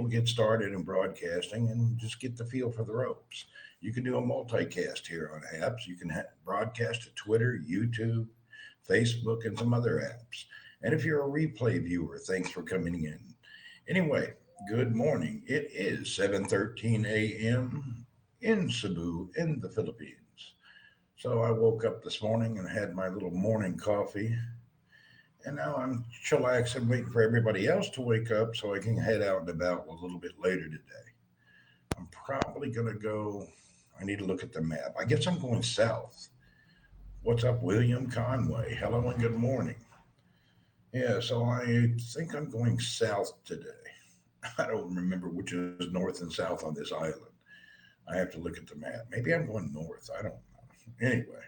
we'll get started in broadcasting and just get the feel for the ropes. You can do a multicast here on apps. You can broadcast to Twitter, YouTube, Facebook, and some other apps. And if you're a replay viewer, thanks for coming in. Anyway, good morning. It is 7:13 a.m. in Cebu, in the Philippines. So I woke up this morning and had my little morning coffee, and now I'm chillaxing, waiting for everybody else to wake up so I can head out and about a little bit later today. I'm probably going to go. I need to look at the map. I guess I'm going south. What's up, William Conway? Hello and good morning. Yeah, so I think I'm going south today. I don't remember which is north and south on this island. I have to look at the map. Maybe I'm going north. I don't know. Anyway,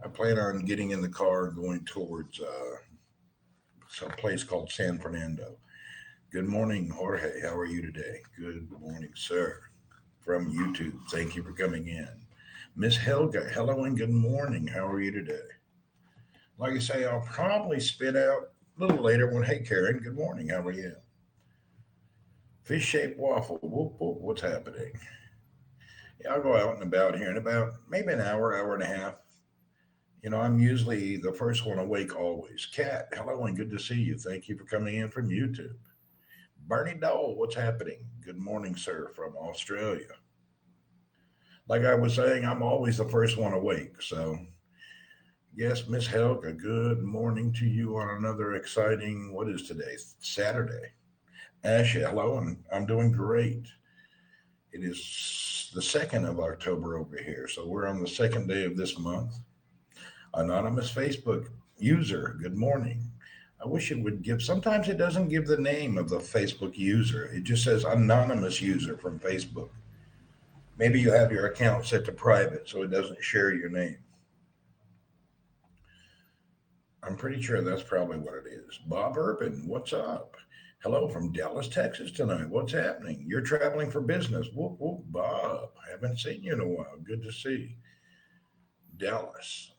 I plan on getting in the car and going towards some place called San Fernando. Good morning, Jorge. How are you today? Good morning, sir. From YouTube. Thank you for coming in. Miss Helga, hello and good morning. How are you today? Like I say, I'll probably spit out a little later when, hey, Karen, good morning. How are you? Fish shaped waffle. Whoop, whoop. What's happening? Yeah, I'll go out and about here in about maybe an hour, hour and a half. I'm usually the first one awake always. Kat, hello and good to see you. Thank you for coming in from YouTube. Bernie Dole, what's happening? Good morning, sir, from Australia. Like I was saying, I'm always the first one awake. So, yes, Miss Helga, good morning to you on another exciting, what is today? Saturday. Asha, hello, and I'm doing great. It is the 2nd of October over here. So we're on the second day of this month. Anonymous Facebook user, good morning. I wish it would give, sometimes it doesn't give the name of the Facebook user. It just says anonymous user from Facebook. Maybe you have your account set to private so it doesn't share your name. I'm pretty sure that's probably what it is. Bob Urban, what's up? Hello from Dallas, Texas tonight. What's happening? You're traveling for business. Whoop, whoop, Bob. Haven't seen you in a while. Good to see. Dallas.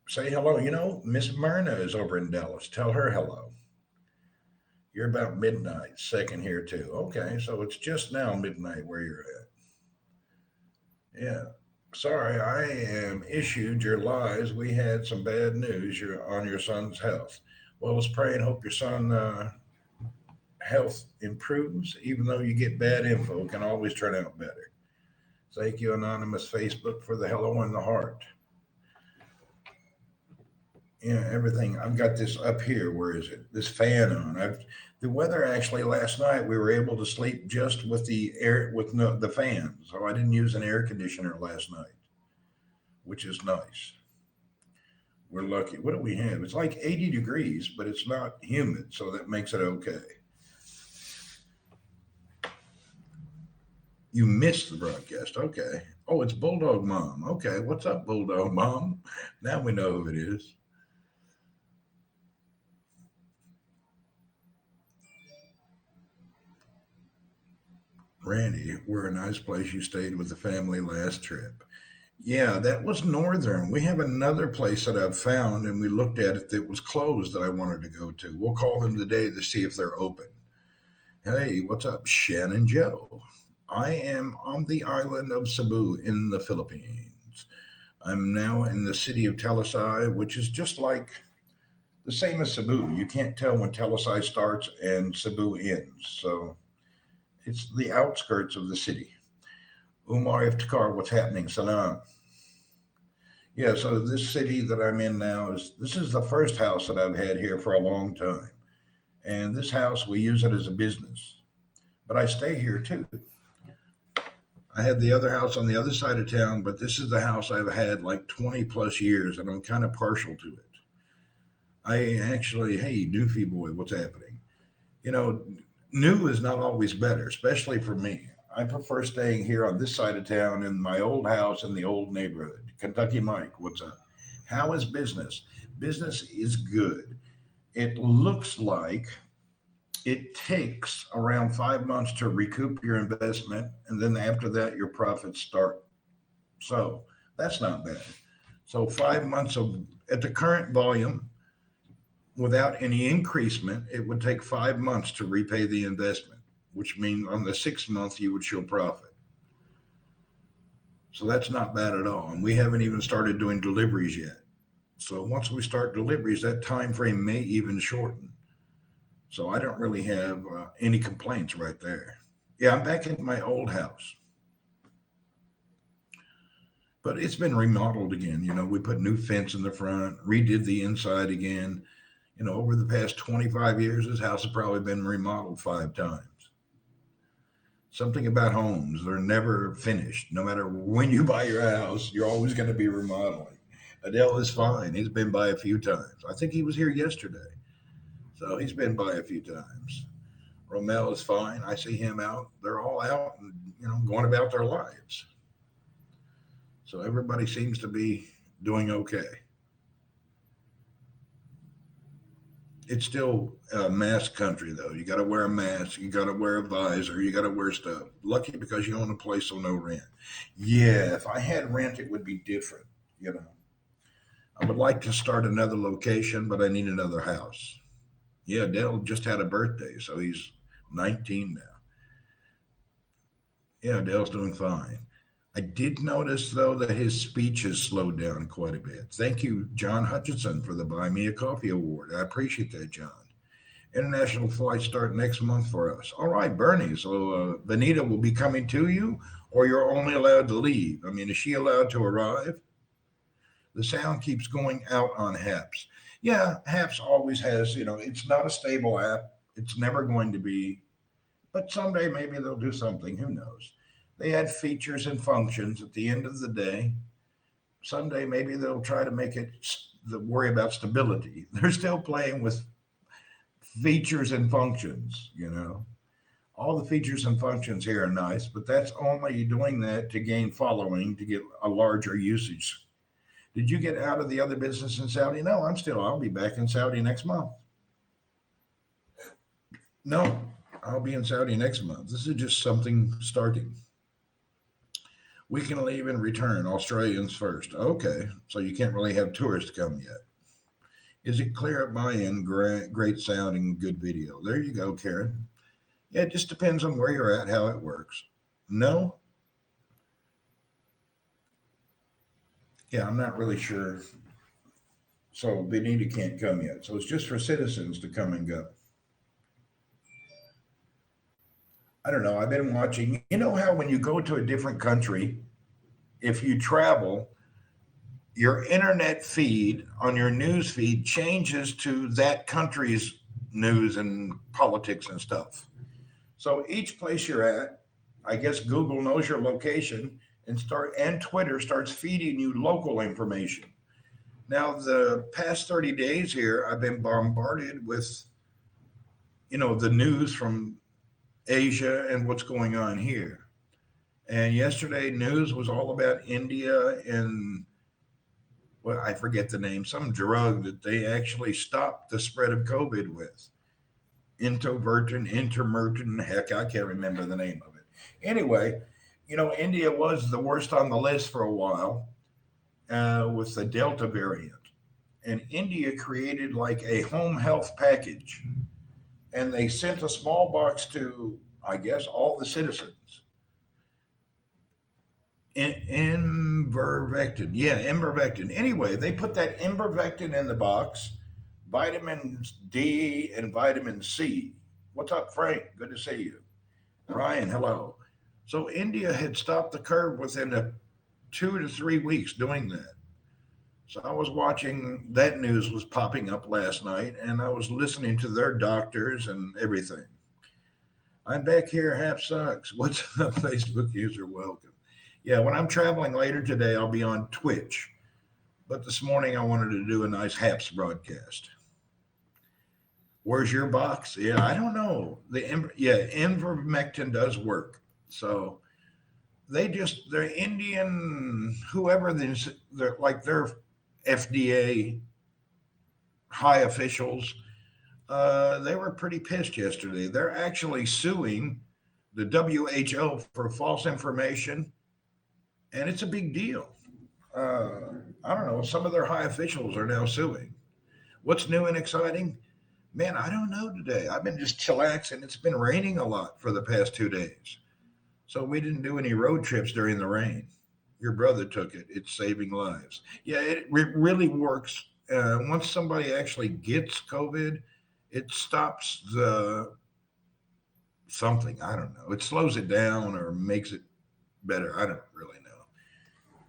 Say hello. Miss Myrna is over in Dallas. Tell her hello. You're about midnight, second here too. Okay, so it's just now midnight where you're at. Yeah. Sorry, I am issued your lies. We had some bad news on your son's health. Well, let's pray and hope your son health improves, even though you get bad info, it can always turn out better. Thank you, Anonymous Facebook, for the hello and the heart. Everything. I've got this up here. Where is it? This fan on. The weather actually last night we were able to sleep just with the air with no, the fan, so I didn't use an air conditioner last night, which is nice. We're lucky. What do we have? It's like 80 degrees, but it's not humid, so that makes it okay. You missed the broadcast. Okay. Oh, it's Bulldog Mom. Okay. What's up, Bulldog Mom? Now we know who it is. Randy, we're a nice place you stayed with the family last trip. Yeah, that was Northern. We have another place that I've found, and we looked at it that was closed that I wanted to go to. We'll call them today to see if they're open. Hey, what's up, Shannon Joe? I am on the island of Cebu in the Philippines. I'm now in the city of Talisay, which is just like the same as Cebu. You can't tell when Talisay starts and Cebu ends. So it's the outskirts of the city. Umar Iftikhar, what's happening? Salam. Yeah, so this city that I'm in now this is the first house that I've had here for a long time. And this house, we use it as a business. But I stay here too. I had the other house on the other side of town, but this is the house I've had like 20 plus years, and I'm kind of partial to it. I actually, hey, Doofy boy, what's happening? You know, New is not always better, especially for me. I prefer staying here on this side of town in my old house in the old neighborhood. Kentucky Mike, what's up? How is business? Business is good. It looks like it takes around 5 months to recoup your investment, and then after that, your profits start. So that's not bad. So 5 months of at the current volume, without any increasement, it would take 5 months to repay the investment. which means on the 6th month you would show profit. So that's not bad at all. And we haven't even started doing deliveries yet. So once we start deliveries, that time frame may even shorten. So I don't really have any complaints right there. Yeah, I'm back in my old house, but it's been remodeled again. We put new fence in the front, redid the inside again. Over the past 25 years, this house has probably been remodeled 5 times. Something about homes, they're never finished. No matter when you buy your house, you're always going to be remodeling. Adele is fine. He's been by a few times. I think he was here yesterday. So he's been by a few times. Romel is fine. I see him out. They're all out and, going about their lives. So everybody seems to be doing okay. It's still a mask country, though. You got to wear a mask. You got to wear a visor. You got to wear stuff. Lucky because you own a place, so no rent. Yeah, if I had rent, it would be different. You know, I would like to start another location, but I need another house. Yeah, Dale just had a birthday, so he's 19 now. Yeah, Dale's doing fine. I did notice, though, that his speech has slowed down quite a bit. Thank you, John Hutchinson, for the Buy Me a Coffee Award. I appreciate that, John. International flights start next month for us. All right, Bernie. So Benita will be coming to you, or you're only allowed to leave. I mean, is she allowed to arrive? The sound keeps going out on Haps. Yeah, Haps always has, it's not a stable app. It's never going to be, but someday maybe they'll do something. Who knows? They add features and functions at the end of the day. Someday maybe they'll try to make it worry about stability. They're still playing with features and functions. All the features and functions here are nice, but that's only doing that to gain following to get a larger usage. Did you get out of the other business in Saudi? No, I'll be back in Saudi next month. No, I'll be in Saudi next month. This is just something starting. We can leave and return. Australians first. Okay, so you can't really have tourists come yet. Is it clear at my end? Great sounding, good video. There you go, Karen. Yeah, it just depends on where you're at, how it works. No? Yeah, I'm not really sure. So Benita can't come yet. So it's just for citizens to come and go. I don't know. I've been watching. You know how when you go to a different country, if you travel, your internet feed on your news feed changes to that country's news and politics and stuff. So each place you're at, I guess Google knows your location and Twitter starts feeding you local information. Now the past 30 days here, I've been bombarded with the news from Asia and what's going on here. And yesterday news was all about India and well, I forget the name, some drug that they actually stopped the spread of COVID with. Intermertin, heck, I can't remember the name of it. Anyway, India was the worst on the list for a while with the Delta variant. And India created like a home health package. And they sent a small box to, I guess, all the citizens. Invervectin. Yeah, Invervectin. Anyway, they put that Invervectin in the box, vitamin D and vitamin C. What's up, Frank? Good to see you. Ryan, hello. So India had stopped the curve within 2 to 3 weeks doing that. So I was watching that news was popping up last night, and I was listening to their doctors and everything. I'm back here. Half sucks. What's up, Facebook user? Welcome. Yeah, when I'm traveling later today, I'll be on Twitch. But this morning, I wanted to do a nice HAPS broadcast. Where's your box? Yeah, I don't know. Invermectin does work. So they're Indian, whoever they're like their FDA high officials. They were pretty pissed yesterday. They're actually suing the WHO for false information, and it's a big deal. I don't know. Some of their high officials are now suing. What's new and exciting? Man, I don't know today. I've been just chillaxing. It's been raining a lot for the past 2 days. So we didn't do any road trips during the rain. Your brother took it. It's saving lives. Yeah, it really works. Once somebody actually gets COVID, it stops the something. I don't know. It slows it down or makes it better. I don't really know.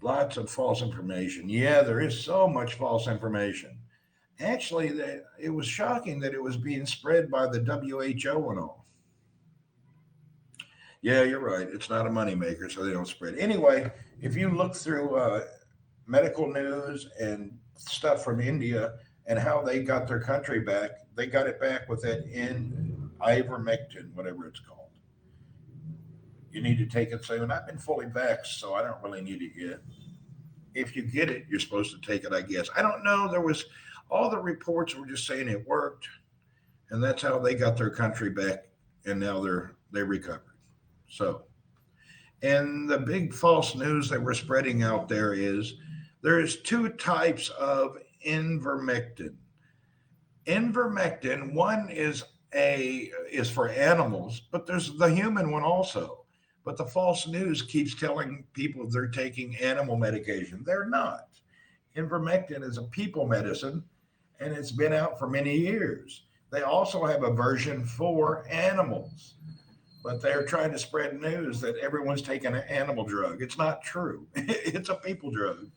Lots of false information. Yeah, there is so much false information. Actually, it was shocking that it was being spread by the WHO and all. Yeah, you're right. It's not a moneymaker, so they don't spread. Anyway, if you look through medical news and stuff from India and how they got their country back, they got it back with that in ivermectin, whatever it's called. You need to take it soon. I've been fully vaxxed, so I don't really need it yet. If you get it, you're supposed to take it, I guess. I don't know. There was all the reports were just saying it worked, and that's how they got their country back, and now they recovered. So, and the big false news that we're spreading out there is there's two types of invermectin. Invermectin, one is for animals, but there's the human one also. But the false news keeps telling people they're taking animal medication. They're not. Ivermectin is a people medicine, and it's been out for many years. They also have a version for animals, but they're trying to spread news that everyone's taking an animal drug. It's not true. It's a people drug.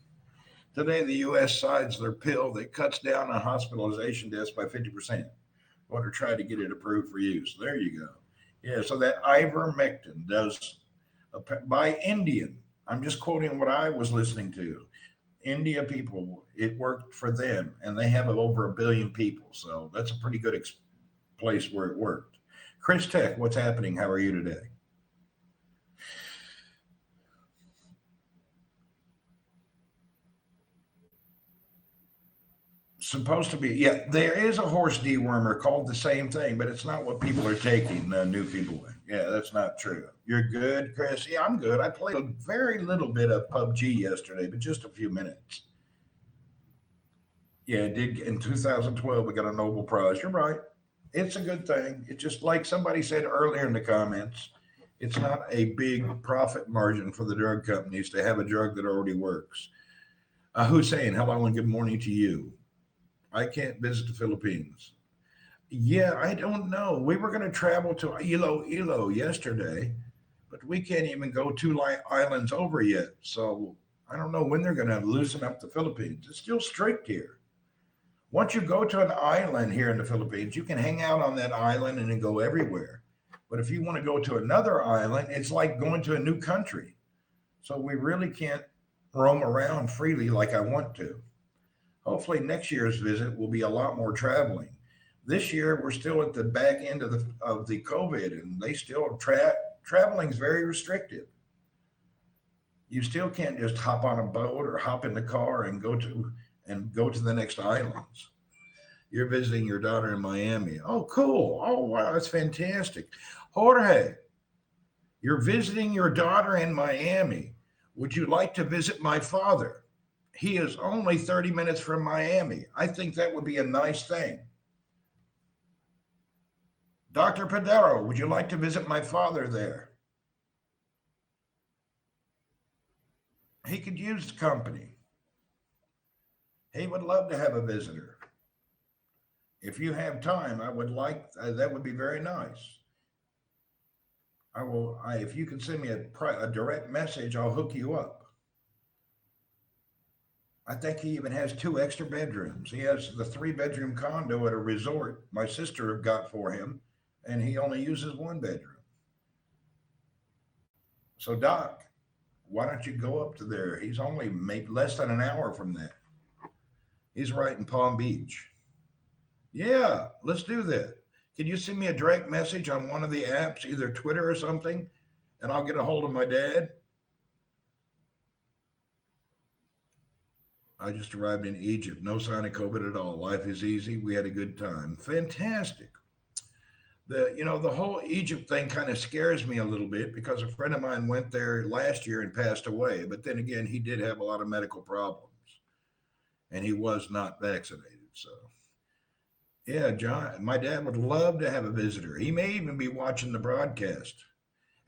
Today, the U.S. sides their pill that cuts down on hospitalization deaths by 50%. Want to try to get it approved for use. There you go. Yeah, so that ivermectin does by Indian. I'm just quoting what I was listening to. India people, it worked for them, and they have over 1 billion people. So that's a pretty good place where it worked. Chris Tech, what's happening? How are you today? Supposed to be, yeah. There is a horse dewormer called the same thing, but it's not what people are taking. New people, yeah, that's not true. You're good, Chris. Yeah, I'm good. I played a very little bit of PUBG yesterday, but just a few minutes. Yeah, it did in 2012. We got a Nobel Prize. You're right. It's a good thing. It's just like somebody said earlier in the comments. It's not a big profit margin for the drug companies to have a drug that already works. Hussein, hello and good morning to you. I can't visit the Philippines. Yeah, I don't know. We were going to travel to Iloilo yesterday, but we can't even go two islands over yet. So I don't know when they're going to loosen up the Philippines. It's still strict here. Once you go to an island here in the Philippines, you can hang out on that island and then go everywhere. But if you want to go to another island, it's like going to a new country. So we really can't roam around freely like I want to. Hopefully, next year's visit will be a lot more traveling. This year, we're still at the back end of the COVID, and they still traveling is very restrictive. You still can't just hop on a boat or hop in the car and go to the next islands. You're visiting your daughter in Miami. Oh, cool. Oh, wow, that's fantastic. Jorge, you're visiting your daughter in Miami. Would you like to visit my father? He is only 30 minutes from Miami. I think that would be a nice thing. Dr. Padero, would you like to visit my father there? He could use the company. He would love to have a visitor. If you have time, I would like that would be very nice. If you can send me a direct message, I'll hook you up. I think he even has two extra bedrooms. He has the 3 bedroom condo at a resort my sister got for him, and he only uses 1 bedroom. So, Doc, why don't you go up to there? He's only maybe less than an hour from that. He's right in Palm Beach. Yeah, let's do that. Can you send me a direct message on one of the apps, either Twitter or something, and I'll get a hold of my dad? I just arrived in Egypt. No sign of COVID at all. Life is easy. We had a good time. Fantastic. The whole Egypt thing kind of scares me a little bit because a friend of mine went there last year and passed away. But then again, he did have a lot of medical problems, and he was not vaccinated. So Yeah, John, my dad would love to have a visitor. He may even be watching the broadcast.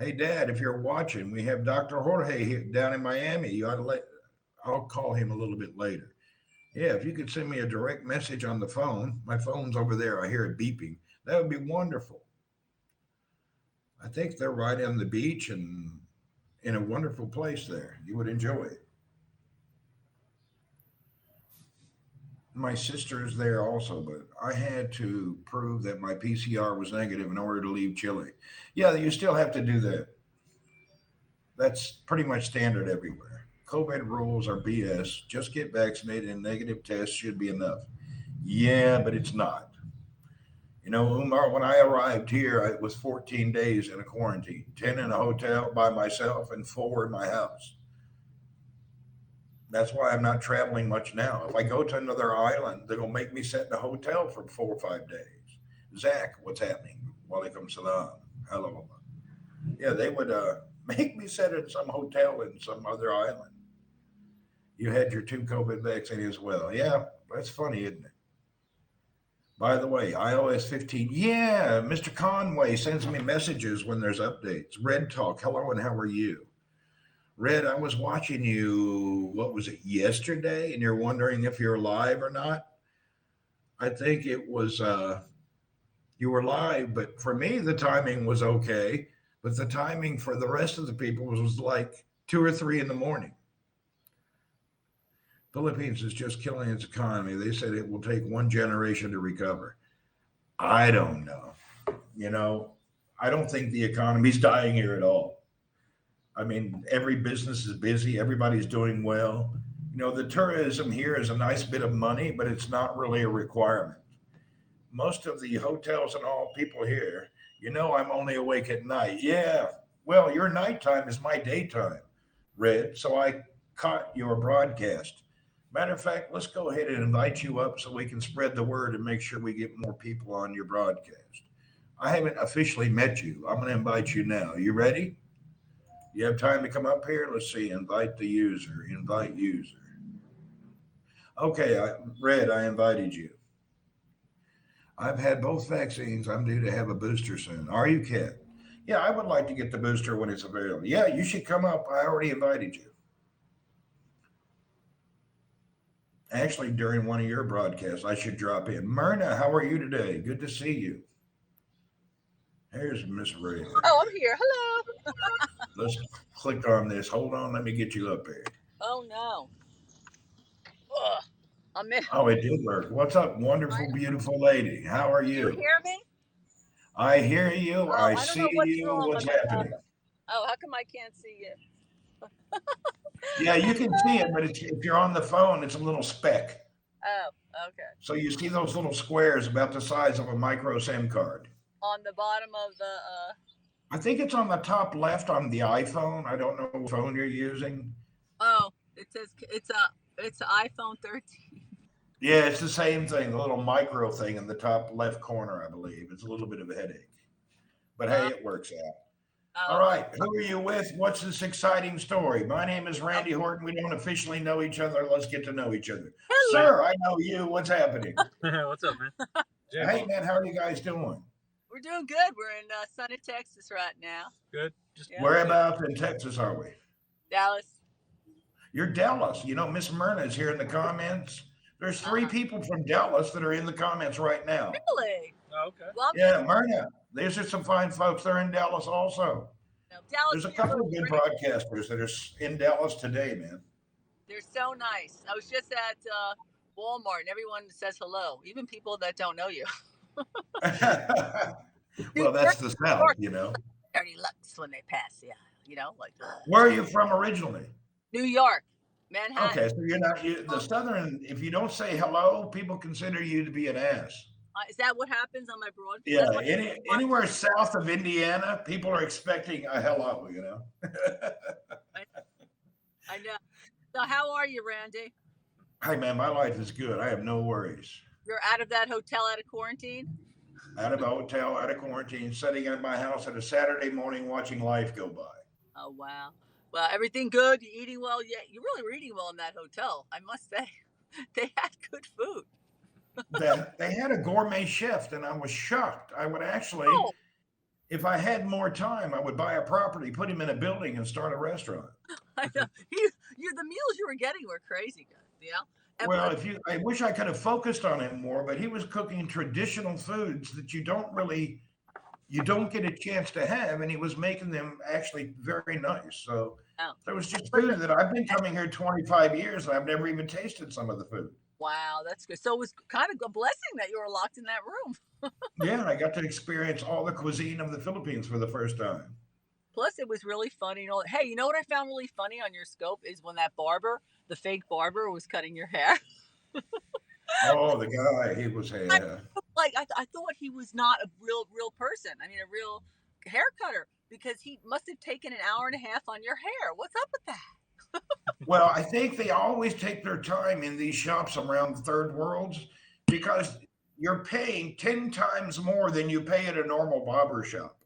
Hey, Dad, if you're watching, we have Dr. Jorge here down in Miami. You ought to let, I'll call him a little bit later. Yeah, if you could send me a direct message on the phone, my phone's over there. I hear it beeping. That would be wonderful. I think they're right on the beach and in a wonderful place there. You would enjoy it. My sister is there also, but I had to prove that my PCR was negative in order to leave Chile. Yeah, you still have to do that. That's pretty much standard everywhere. COVID rules are BS. Just get vaccinated and negative tests should be enough. Yeah, but it's not. You know, Umar, when I arrived here, it was 14 days in a quarantine, 10 in a hotel by myself, and 4 in my house. That's why I'm not traveling much now. If I go to another island, they're going to make me sit in a hotel for 4 or 5 days. Zach, what's happening? Walaikum salam. Hello. Yeah, they would make me sit in some hotel in some other island. You had your 2 COVID vaccine as well. Yeah, that's funny, isn't it? By the way, iOS 15. Yeah, Mr. Conway sends me messages when there's updates. Red Talk. Hello, and how are you? Red, I was watching you, what was it, yesterday, and you're wondering if you're live or not. I think it was, you were live, but for me, the timing was okay. But the timing for the rest of the people was like 2 or 3 in the morning. Philippines is just killing its economy. They said it will take one generation to recover. I don't know. You know, I don't think the economy's dying here at all. I mean, every business is busy, everybody's doing well. You know, the tourism here is a nice bit of money, but it's not really a requirement. Most of the hotels and all people here, you know, I'm only awake at night. Yeah, well, your nighttime is my daytime, Red. So I caught your broadcast. Matter of fact, let's go ahead and invite you up so we can spread the word and make sure we get more people on your broadcast. I haven't officially met you. I'm going to invite you now. You ready? You have time to come up here? Let's see. Invite the user. Invite user. Okay, Red, I invited you. I've had both vaccines. I'm due to have a booster soon. Are you, Kat? Yeah, I would like to get the booster when it's available. Yeah, you should come up. I already invited you. Actually, during one of your broadcasts, I should drop in. Myrna, how are you today? Good to see you. Here's Miss Red. Oh, I'm here. Hello. Let's click on this. Hold on, let me get you up here. Oh no. Ugh. I'm in. Oh, it did work. What's up, I wonderful, beautiful lady? How are Do you you? hear me? I hear you. Oh, I I don't see know what's you. wrong What's on the. happening? Oh, how come I can't see you? Yeah, you can see it, but if you're on the phone, it's a little speck. Oh, okay. So you see those little squares about the size of a micro SIM card. On the bottom of the. I think it's on the top left on the iPhone. I don't know what phone you're using. Oh, it says it's an iPhone 13. Yeah, it's the same thing, the little micro thing in the top left corner, I believe. It's a little bit of a headache. But hey, Uh, it works out. All okay. right, who are you with? What's this exciting story? My name is Oh, Randy Horton. We don't officially know each other. Let's get to know each other. hello. Sir, I know you. What's happening? What's up, man? Hey, J-Bone. man, how are you guys doing? We're doing good. We're in sunny Texas right now. Good. Just Yep. chilling. Whereabouts in Texas are we? Dallas. You're Dallas. You know, Miss Myrna is here in the comments. There's Uh three huh. people from Dallas that are in the comments right now. Really? Oh, okay. Well, I'm just Yeah, Myrna. These are some fine folks. They're in Dallas also. Dallas There's a is couple so of good great. broadcasters that are in Dallas today, man. They're so nice. I was just at Walmart and everyone says hello, even people that don't know you. New Well, that's the South, York, you know. dirty looks when they pass. Yeah, like Where are you from originally? New York, Okay, Manhattan. so you're not the Southern. If you don't say hello, people consider you to be an ass. Is that what happens on my broadcast? Yeah, That's why. anywhere south of Indiana, people are expecting a hello. You know. I, I know. So how are you, Randy? Hey, man, my life is good. I have no worries. You're out of that hotel, out of quarantine. Out of a hotel, out of quarantine, sitting at my house at a Saturday morning, watching life go by. Oh wow. Well, everything good. You eating well? Yeah, you really were eating well in that hotel. I must say, they had good food. that they had a gourmet chef, and I was shocked. I would actually, Oh, if I had more time, I would buy a property, put him in a building, and start a restaurant. I know. The meals you were getting were crazy good. And Well, plus, if you, I wish I could have focused on it more, but he was cooking traditional foods that you don't get a chance to have, and he was making them actually very nice. So oh, there was just but food that I've been coming here 25 years, and I've never even tasted some of the food. wow, that's good. So it was kind of a blessing that you were locked in that room. Yeah, I got to experience all the cuisine of the Philippines for the first time. Plus, it was really funny. Hey, you know what I found really funny on your scope is when that barber, the fake barber, was cutting your hair. Oh, the guy, he was I, yeah. I thought he was not a real person. I mean, a real hair cutter because he must have taken an hour and a half on your hair. What's up with that? Well, I think they always take their time in these shops around the third worlds because you're paying 10 times more than you pay at a normal barber shop.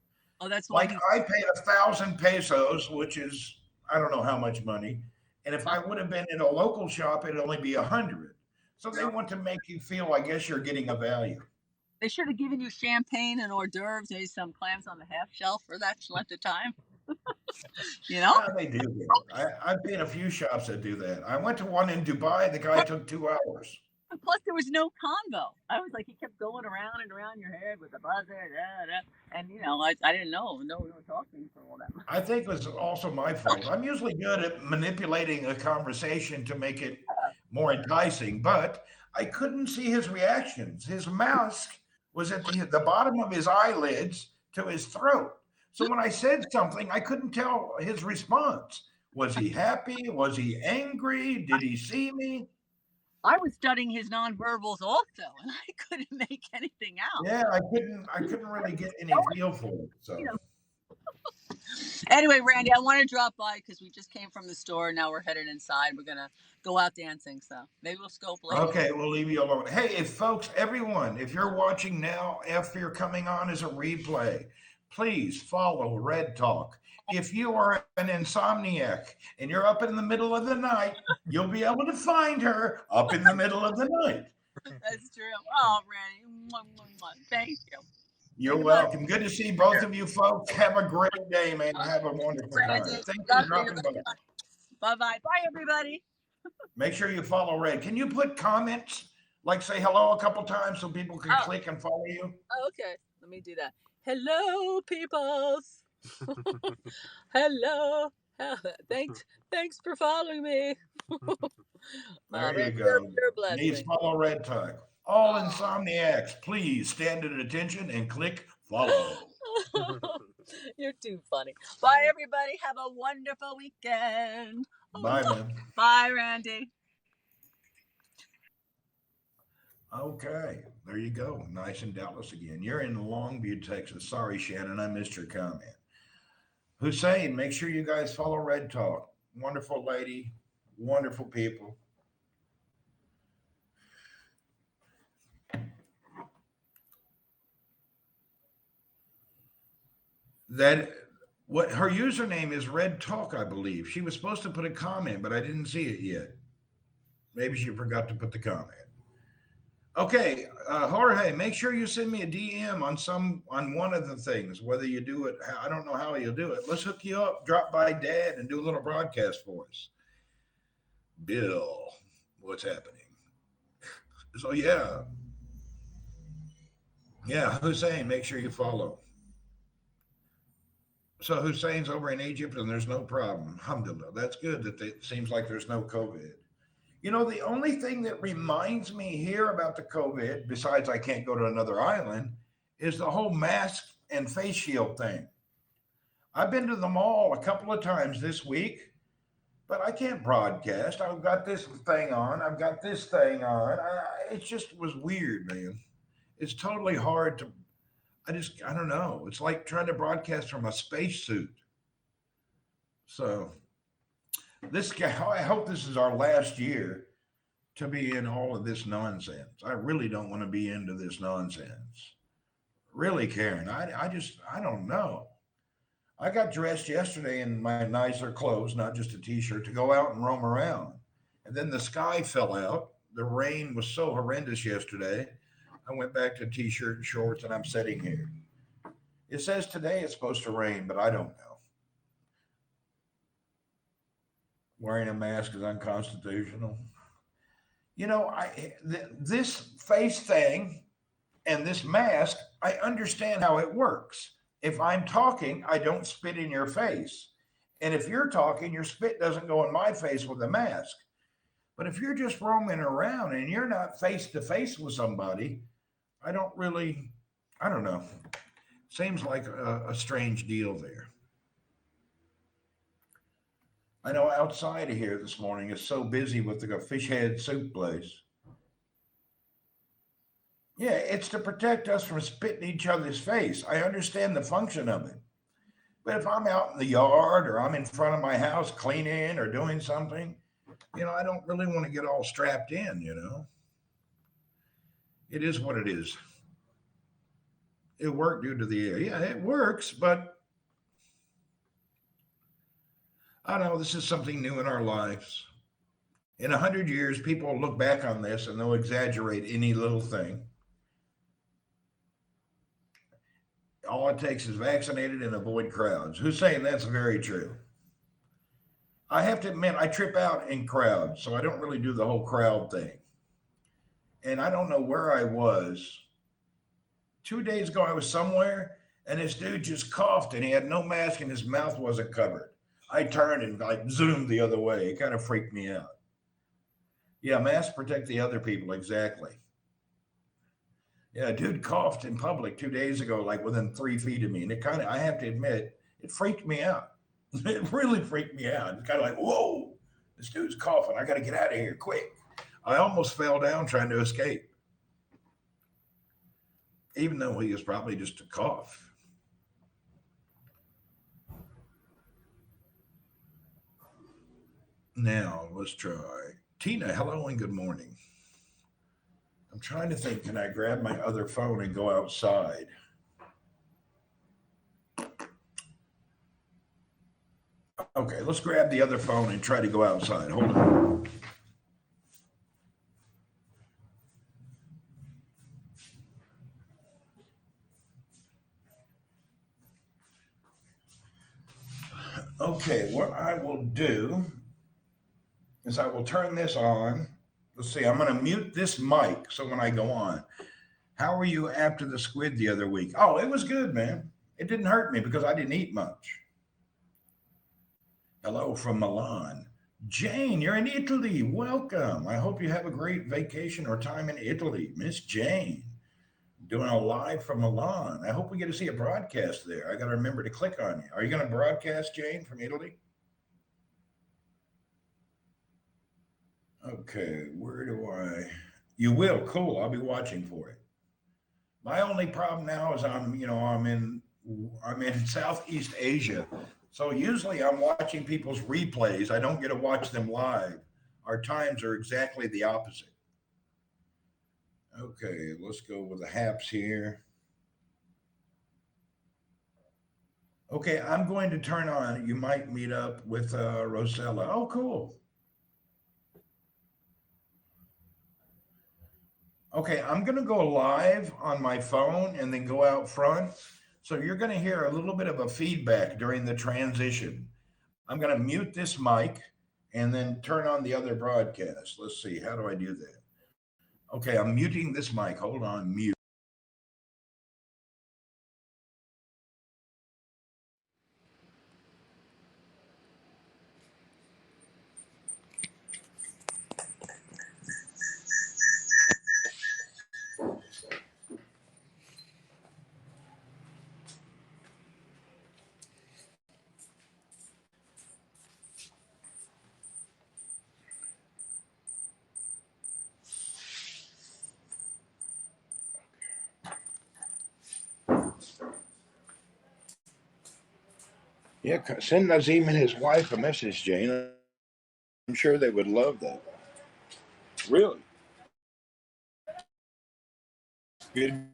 Oh, that's why Like he. I paid 1,000 pesos, which is I don't know how much money, and if I would have been in a local shop, it'd only be 100. So they want to make you feel, I guess, you're getting a value. They should have given you champagne and hors d'oeuvres, maybe some clams on the half shell for that length of time. You know? They do. I've been in a few shops that do that. I went to one in Dubai. The guy took 2 hours. And plus, there was no convo. I was like, he kept going around and around your head with the buzzer, and I didn't know, no talking for all that. I think it was also my fault. I'm usually good at manipulating a conversation to make it more enticing, but I couldn't see his reactions. His mask was at the bottom of his eyelids to his throat. So when I said something, I couldn't tell his response. Was he happy? Was he angry? Did he see me? I was studying his nonverbals also, and I couldn't make anything out. Yeah, I couldn't really get any feel for it. You So know. Anyway, Randy, I want to drop by because we just came from the store. Now we're headed inside. We're gonna go out dancing, so maybe we'll scope later. okay, we'll leave you alone. Hey, if folks, everyone, if you're watching now, if you're coming on as a replay, please follow Red Talk. If you are an insomniac and you're up in the middle of the night, you'll be able to find her up in the middle of the night. That's true. Oh, Randy, thank you. You're welcome. Good to see both of you folks. Have a great day, man. Have a wonderful time. Randy, Thanks for dropping by. Bye, everybody. Make sure you follow Red. Can you put comments, like say hello a couple times so people can click and follow you? Oh, okay, let me do that. Hello, peoples. Hello. Thanks for following me. There you go. You're blessed. Needs follow Red Talk. All insomniacs, please stand at attention and click follow. You're too funny. Bye, everybody. Have a wonderful weekend. Bye, man. Bye, Randy. Okay, there you go. Nice in Dallas again. You're in Longview, Texas. Sorry, Shannon, I missed your comment. Hussein, make sure you guys follow Red Talk. Wonderful lady, wonderful people. That what her username is Red Talk, I believe. She was supposed to put a comment, but I didn't see it yet. Maybe she forgot to put the comment. Okay, Jorge, make sure you send me a DM on one of the things. Whether you do it, I don't know how you'll do it. Let's hook you up. Drop by Dad and do a little broadcast for us. Bill, what's happening? So yeah, Hussein, make sure you follow. So Hussein's over in Egypt and there's no problem. Alhamdulillah. That's good that it seems like there's no COVID. You know, the only thing that reminds me here about the COVID, besides I can't go to another island, is the whole mask and face shield thing. I've been to the mall a couple of times this week, but I can't broadcast. I've got this thing on. I've got this thing on. It just was weird, man. It's totally hard to, I don't know. It's like trying to broadcast from a spacesuit. So this guy, I hope this is our last year to be in all of this nonsense. I really don't want to be into this nonsense. Really, Karen, I don't know. I got dressed yesterday in my nicer clothes, not just a t-shirt, to go out and roam around. And then the sky fell out the rain was so horrendous yesterday. I went back to t-shirt and shorts, and I'm sitting here. It says today it's supposed to rain, but I don't know. Wearing a mask is unconstitutional. This face thing and this mask, I understand how it works. If I'm talking, I don't spit in your face. And if you're talking, your spit doesn't go in my face with a mask. But if you're just roaming around and you're not face to face with somebody, I don't really, I don't know. Seems like a strange deal there. I know outside of here this morning is so busy with the fish head soup place. Yeah, it's to protect us from spitting each other's face. I understand the function of it. But if I'm out in the yard or I'm in front of my house cleaning or doing something, I don't really want to get all strapped in. It is what it is. It worked due to the air. Yeah, it works, but I don't know. This is something new in our lives. In 100 years, people will look back on this and they'll exaggerate any little thing. All it takes is vaccinated and avoid crowds. Who's saying that's very true? I have to admit, I trip out in crowds, so I don't really do the whole crowd thing. And I don't know where I was. 2 days ago, I was somewhere, and this dude just coughed, and he had no mask, and his mouth wasn't covered. I turned and like zoomed the other way. It kind of freaked me out. Yeah, masks protect the other people, exactly. Yeah, a dude coughed in public 2 days ago, like within 3 feet of me, and I have to admit, it freaked me out. It really freaked me out. It's kind of like, whoa, this dude's coughing. I got to get out of here quick. I almost fell down trying to escape, even though he was probably just a cough. Now, let's try. Tina, hello and good morning. I'm trying to think, can I grab my other phone and go outside? Okay, let's grab the other phone and try to go outside. Hold on. Okay, what I will do is I will turn this on. Let's see, I'm going to mute this mic so when I go on. How were you after the squid the other week? Oh, it was good, man. It didn't hurt me because I didn't eat much. Hello from Milan. Jane, you're in Italy. Welcome. I hope you have a great vacation or time in Italy. Miss Jane, doing a live from Milan. I hope we get to see a broadcast there. I got to remember to click on you. Are you going to broadcast, Jane, from Italy? Okay, where do I? You will. Cool. I'll be watching for it. My only problem now is I'm in Southeast Asia. So usually I'm watching people's replays. I don't get to watch them live. Our times are exactly the opposite. Okay, let's go with the haps here. Okay, I'm going to turn on. You might meet up with Rosella. Oh, cool. Okay, I'm going to go live on my phone and then go out front. So you're going to hear a little bit of a feedback during the transition. I'm going to mute this mic and then turn on the other broadcast. Let's see, how do I do that? Okay, I'm muting this mic. Hold on, mute. Yeah, send Nazim and his wife a message, Jane. I'm sure they would love that. Really? Good.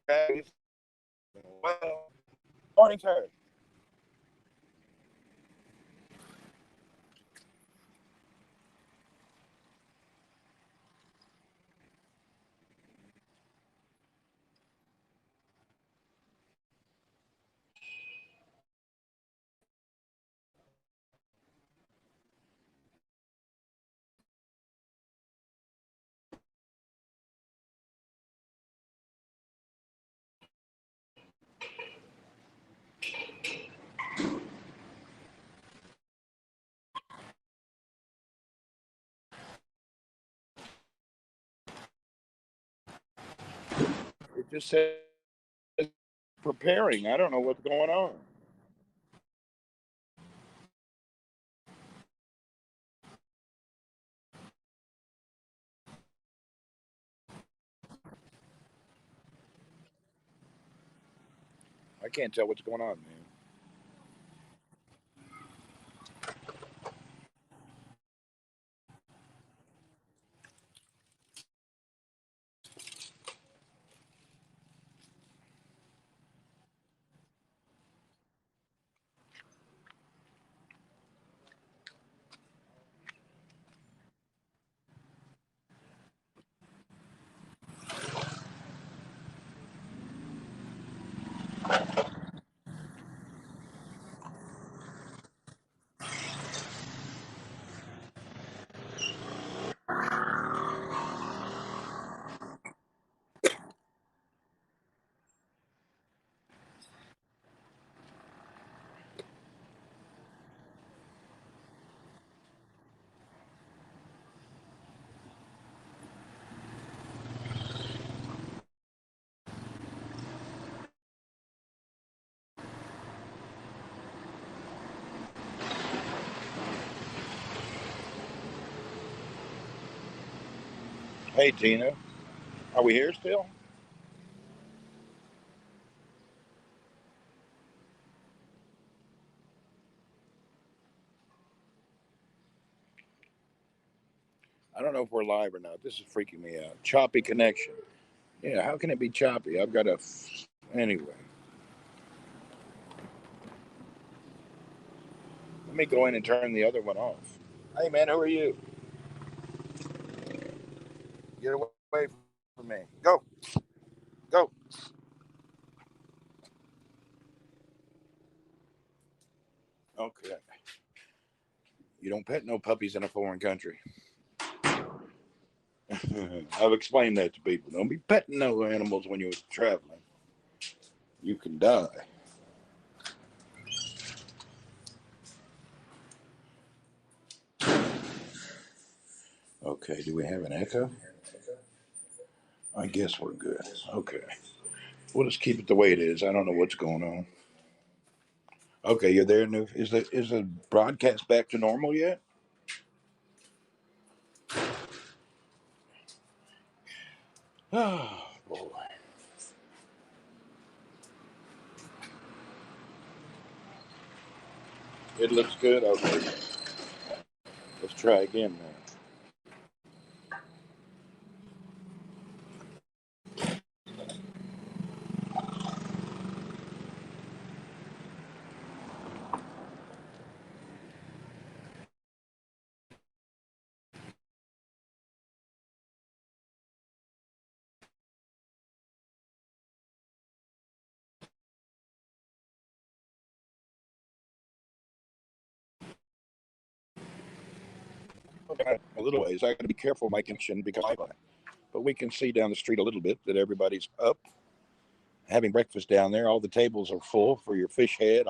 Well, morning, sir. It just says preparing. I don't know what's going on. I can't tell what's going on, man. Hey, Tina, are we here still? I don't know if we're live or not. This is freaking me out. Choppy connection. Yeah, how can it be choppy? I've got a. Anyway, let me go in and turn the other one off. Hey, man, who are you? Get away from me. Go. Go. Okay. You don't pet no puppies in a foreign country. I've explained that to people. Don't be petting no animals when you're traveling. You can die. Okay, do we have an echo? I guess we're good. Okay. We'll just keep it the way it is. I don't know what's going on. Okay, you're there. Is the broadcast back to normal yet? Oh boy. It looks good. Okay. Let's try again now. Okay, a little ways. I got to be careful of my connection because but we can see down the street a little bit that everybody's up having breakfast down there. All the tables are full for your fish head,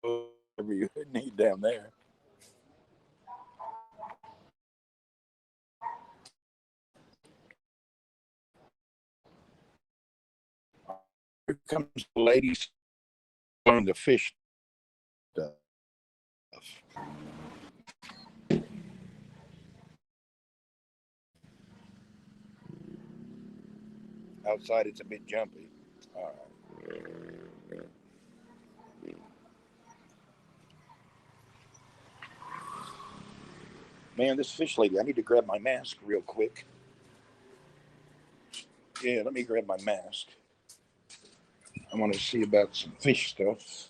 whatever you need down there. Here comes the ladies on the fish stuff. Outside, it's a bit jumpy. All right. Man, this fish lady, I need to grab my mask real quick. Yeah, let me grab my mask. I want to see about some fish stuff.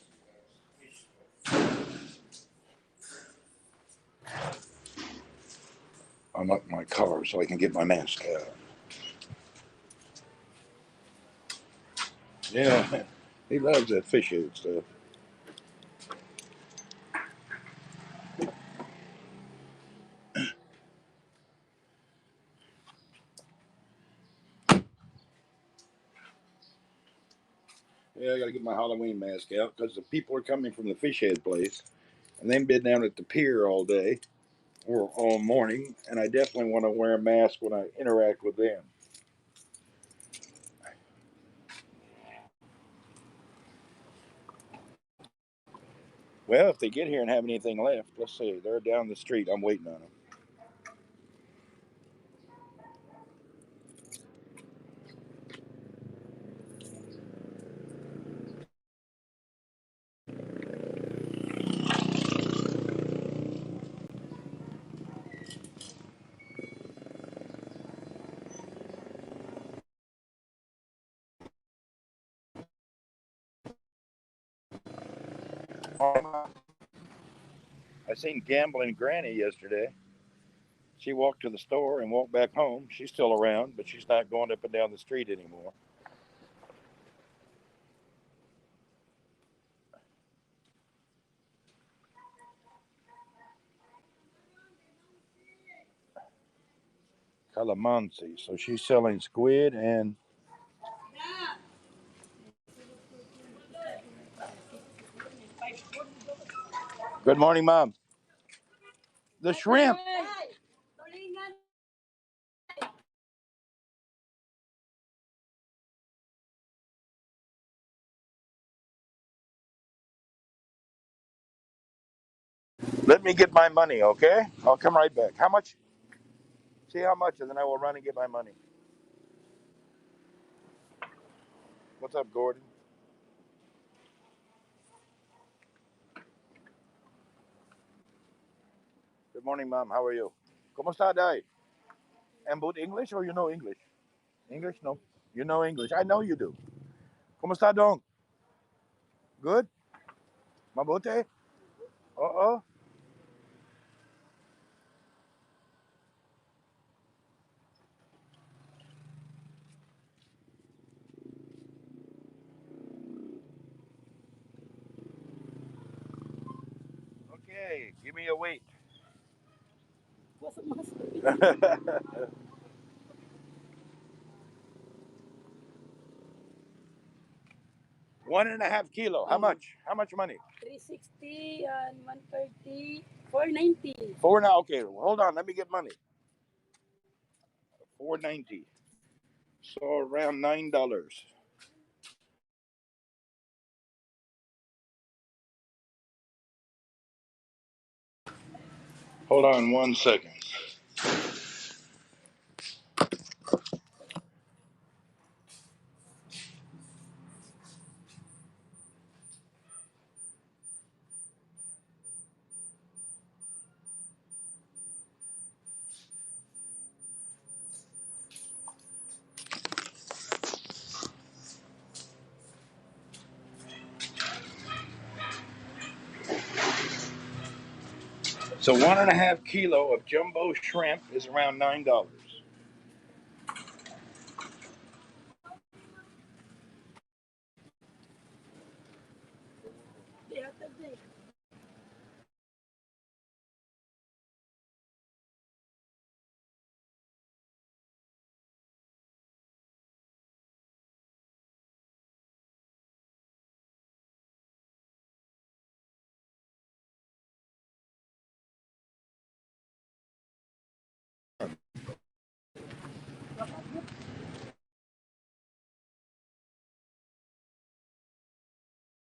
I'm up my collar so I can get my mask out. Yeah, he loves that fish head stuff. Yeah, I got to get my Halloween mask out because the people are coming from the fish head place, and they've been down at the pier all day or all morning, and I definitely want to wear a mask when I interact with them. Well, if they get here and have anything left, let's see. They're down the street. I'm waiting on them. I seen Gambling Granny yesterday. She walked to the store and walked back home. She's still around, but she's not going up and down the street anymore. Calamansi. So she's selling squid and. Good morning, Mom. The shrimp. Let me get my money, okay? I'll come right back. How much? See how much, and then I will run and get my money. What's up, Gordon? Good morning, Mom. How are you? ¿Cómo está, Dai? And both English or you know English? English? No. You know English. I know you do. ¿Cómo está, Dong? Good? Mabuti? Uh-oh. Okay, give me a weight. 1.5 kilo. How much? How much money? 360 and 130, 490. Four now. Okay, hold on. Let me get money. 490. So around $9. Hold on 1 second. So 1.5 kilo of jumbo shrimp is around $9.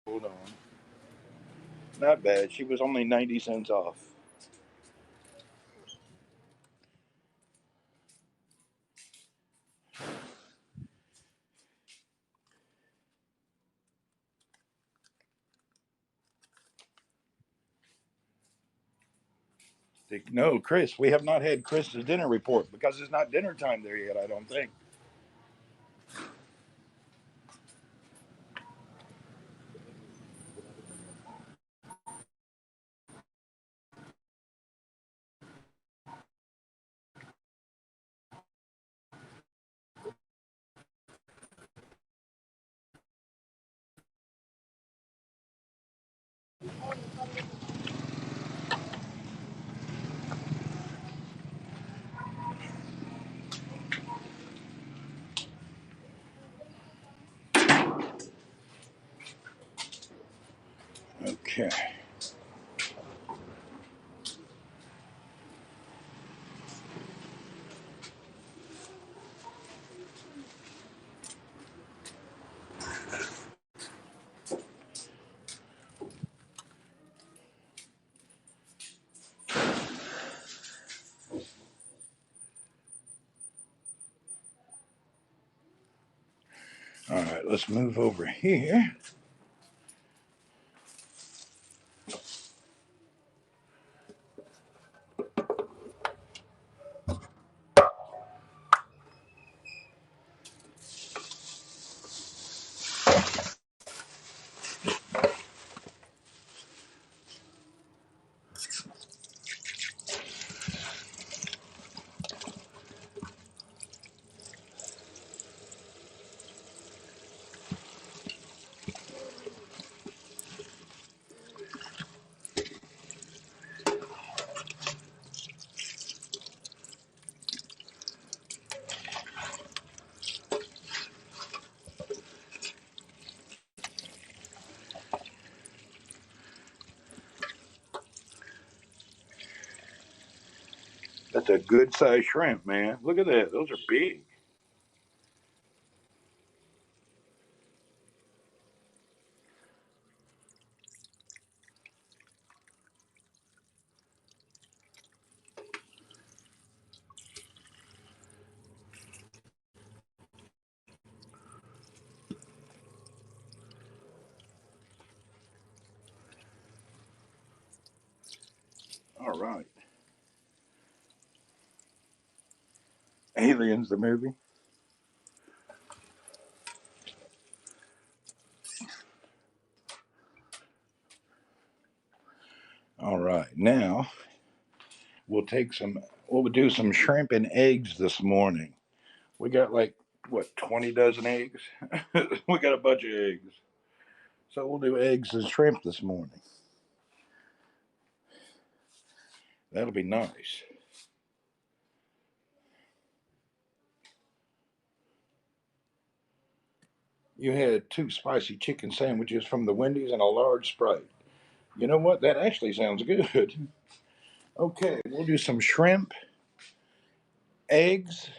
Hold on. Not bad. She was only 90 cents off. No, Chris, we have not had Chris's dinner report because it's not dinner time there yet, I don't think. Okay. All right, let's move over here. That's a good sized shrimp, man. Look at that. Those are big. All right. Aliens, the movie. All right. Now we'll do some shrimp and eggs this morning. We got like, what, 20 dozen eggs? We got a bunch of eggs. So we'll do eggs and shrimp this morning. That'll be nice. You had 2 spicy chicken sandwiches from the Wendy's and a large Sprite. You know what? That actually sounds good. Okay, we'll do some shrimp, eggs,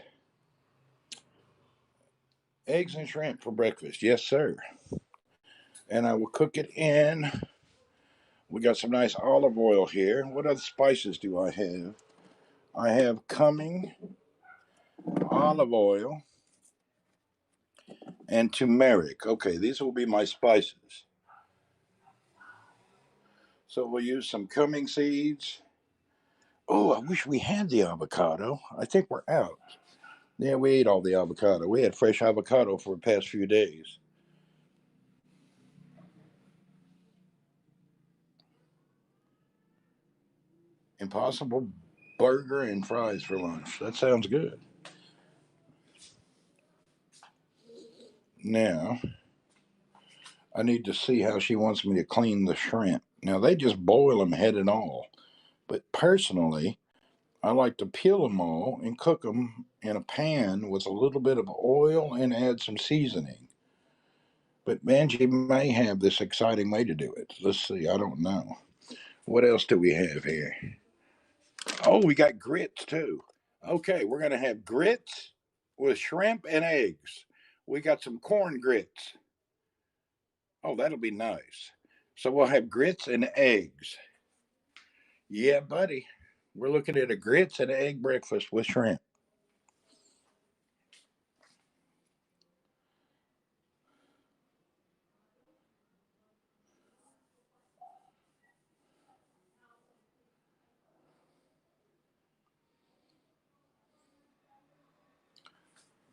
eggs and shrimp for breakfast. Yes, sir. And I will cook it in. We got some nice olive oil here. What other spices do I have? I have cumin, olive oil, and turmeric. Okay, these will be my spices. So we'll use some cumin seeds. Oh, I wish we had the avocado. I think we're out. Yeah, we ate all the avocado. We had fresh avocado for the past few days. Impossible burger and fries for lunch. That sounds good. Now, I need to see how she wants me to clean the shrimp. Now, they just boil them head and all. But personally, I like to peel them all and cook them in a pan with a little bit of oil and add some seasoning. But Benji may have this exciting way to do it. Let's see. I don't know. What else do we have here? Oh, we got grits too. Okay, we're going to have grits with shrimp and eggs. We got some corn grits. Oh, that'll be nice. So we'll have grits and eggs. Yeah, buddy. We're looking at a grits and egg breakfast with shrimp.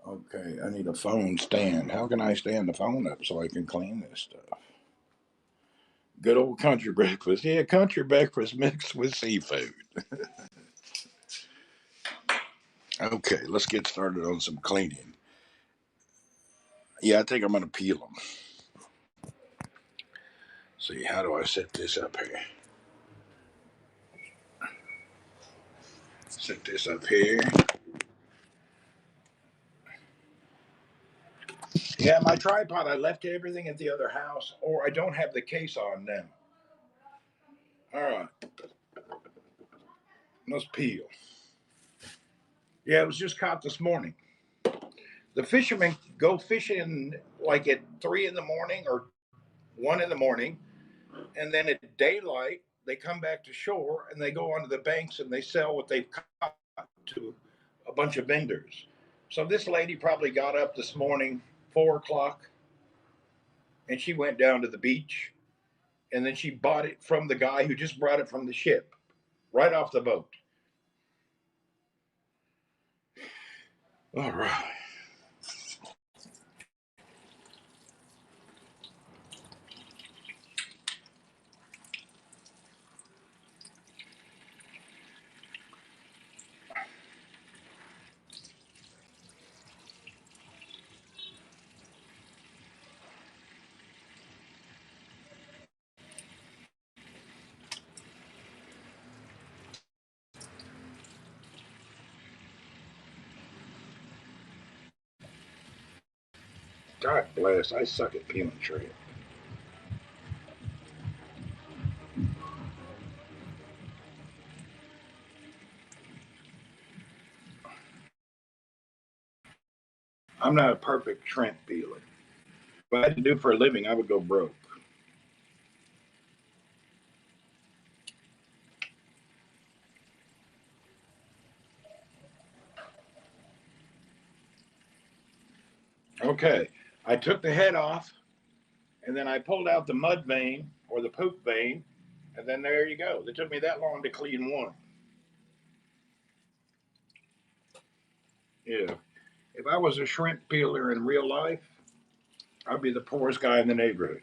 Okay, I need a phone stand. How can I stand the phone up so I can clean this stuff? Good old country breakfast. Yeah, country breakfast mixed with seafood. Okay, let's get started on some cleaning. Yeah, I think I'm going to peel them. See, how do I set this up here? Set this up here. Yeah, my tripod, I left everything at the other house, or I don't have the case on now. All right. Let's peel. Yeah, it was just caught this morning. The fishermen go fishing like at 3 in the morning or 1 in the morning, and then at daylight they come back to shore and they go onto the banks and they sell what they've caught to a bunch of vendors. So this lady probably got up this morning 4 o'clock and she went down to the beach and then she bought it from the guy who just brought it from the ship right off the boat. All right. God bless. I suck at peeling shrimp. I'm not a perfect shrimp peeler. If I had to do it for a living, I would go broke. Okay, I took the head off, and then I pulled out the mud vein or the poop vein, and then there you go. It took me that long to clean one. Yeah. If I was a shrimp peeler in real life, I'd be the poorest guy in the neighborhood.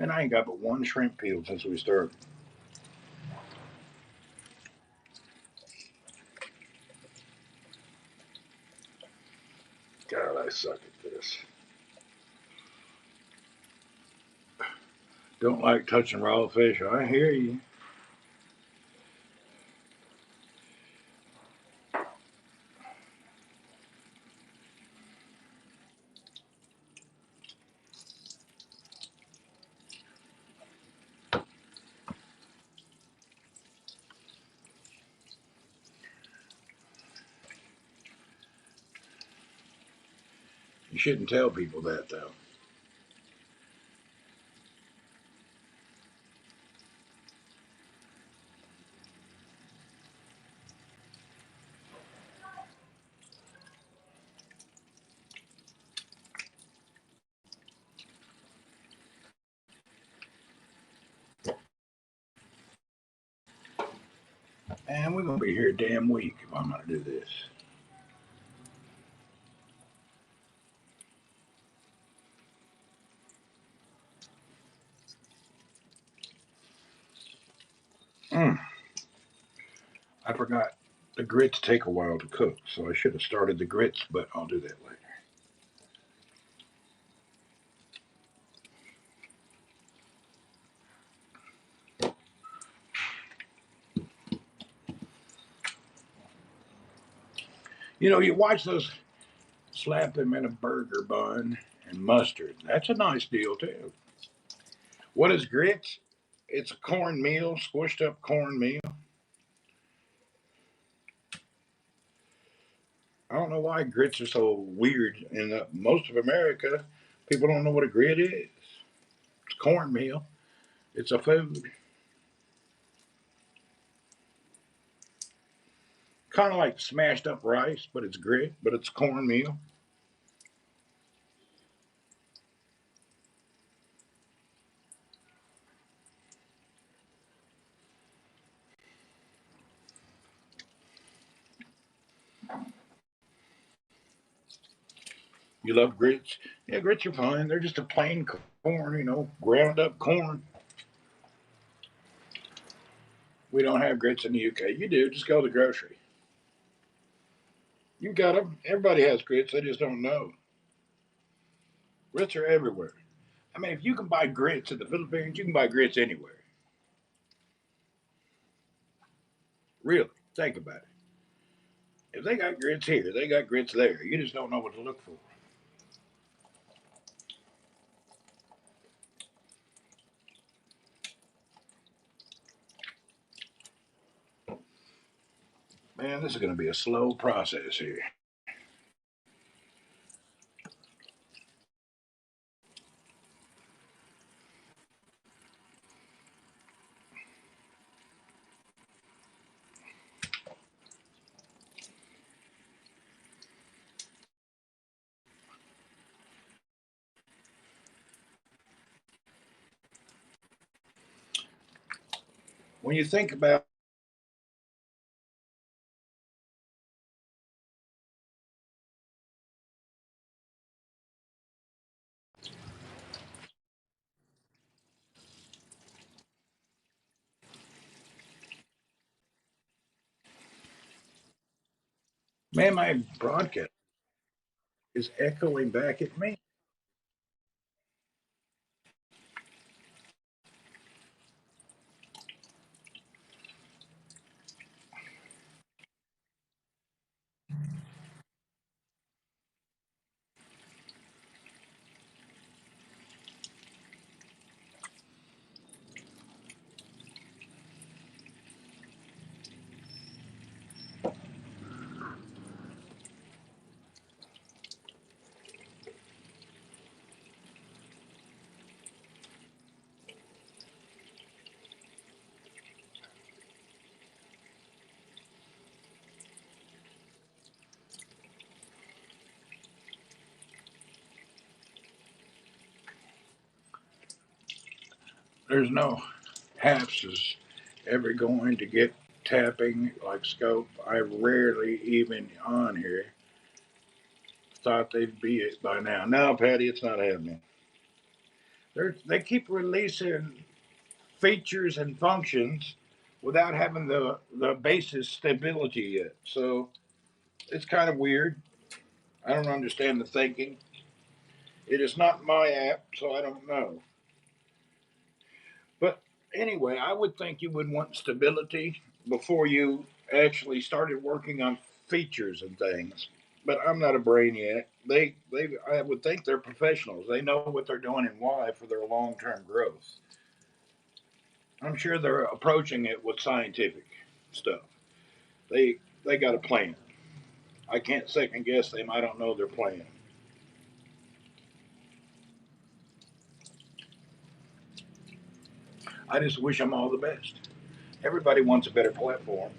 And I ain't got but one shrimp peel since we started. God, I suck at this. Don't like touching raw fish. I hear you. You shouldn't tell people that, though. And we're going to be here a damn week if I'm going to do this. Mm, I forgot. The grits take a while to cook, so I should have started the grits, but I'll do that later. You know, you watch those, slap them in a burger bun and mustard. That's a nice deal, too. What is grits? It's a cornmeal, squished up cornmeal. I don't know why grits are so weird in most of America. People don't know what a grit is. It's cornmeal. It's a food. Kind of like smashed up rice, but it's grit, but it's cornmeal. You love grits? Yeah, grits are fine. They're just a plain corn, ground up corn. We don't have grits in the UK. You do. Just go to the grocery. You got them. Everybody has grits. They just don't know. Grits are everywhere. I mean, if you can buy grits in the Philippines, you can buy grits anywhere. Really, think about it. If they got grits here, they got grits there. You just don't know what to look for. Man, this is going to be a slow process here. When you think about, man, my broadcast is echoing back at me. There's no apps is ever going to get tapping like Scope. I rarely even on here. Thought they'd be it by now. No, Patty, it's not happening. They keep releasing features and functions without having the basis stability yet. So it's kind of weird. I don't understand the thinking. It is not my app, so I don't know. But anyway, I would think you would want stability before you actually started working on features and things. But I'm not a brainiac. I would think they're professionals. They know what they're doing and why for their long term growth. I'm sure they're approaching it with scientific stuff. They got a plan. I can't second guess them. I don't know their plan. I just wish them all the best. Everybody wants a better platform.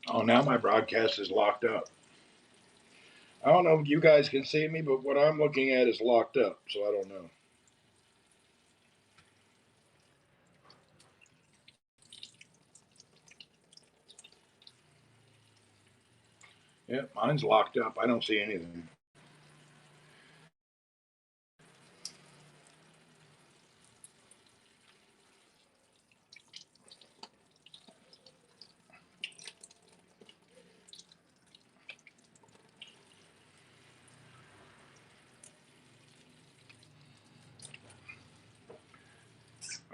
Oh, now my broadcast is locked up. I don't know if you guys can see me, but what I'm looking at is locked up, so I don't know. Yeah, mine's locked up. I don't see anything.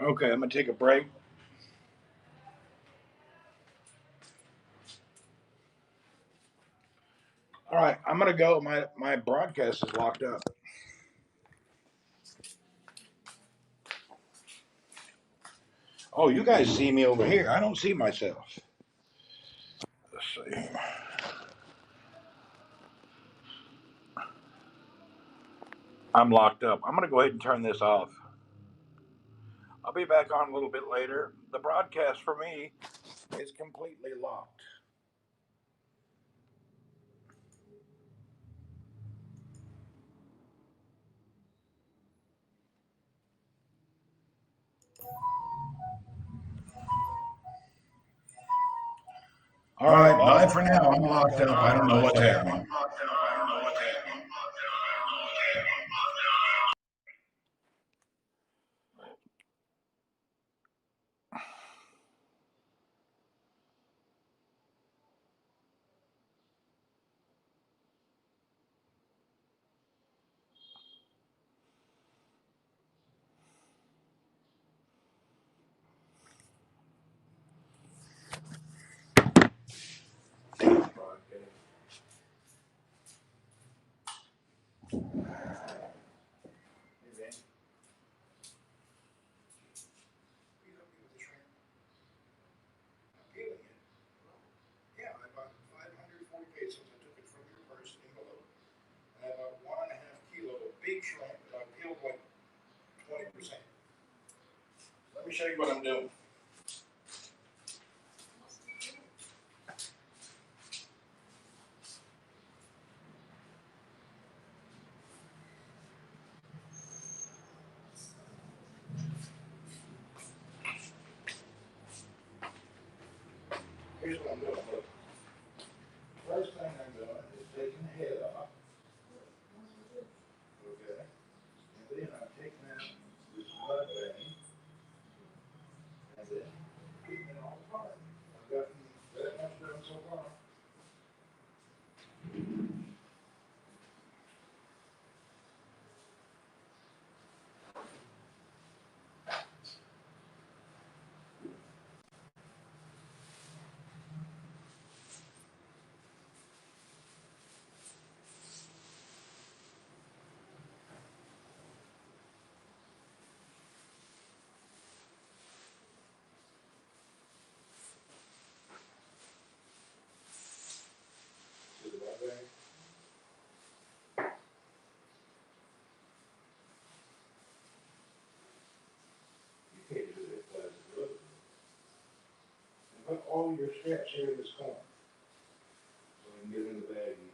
Okay, I'm gonna take a break. All right, I'm gonna go. My broadcast is locked up. Oh, you guys see me over here. I don't see myself. Let's see. I'm locked up. I'm gonna go ahead and turn this off. I'll be back on a little bit later. The broadcast for me is completely locked. All right, bye for now. I'm locked up. I don't know what's happening. me show you what I'm doing. Here's what I'm doing. Look. First thing I'm doing is taking the head off. Okay. And then I'm taking out this blood vein. And then keeping it all apart. I've gotten that much done so far. See the blood vein? You can't do this without the blood. And put all your scraps here in this corner. So we can get in the bag easier.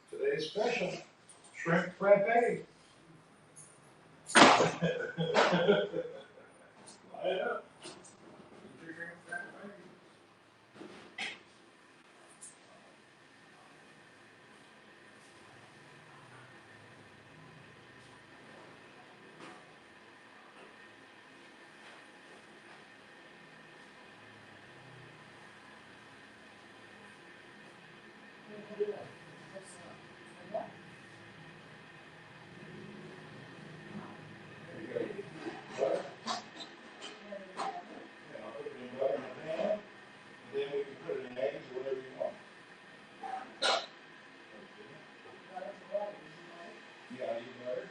Today's special, shrimp frappe. Light it up. Get your shrimp frappe. There you go. Butter. Yeah, I'll put it in butter in the pan, and then we can put it in eggs or whatever you want. Yeah, you butter.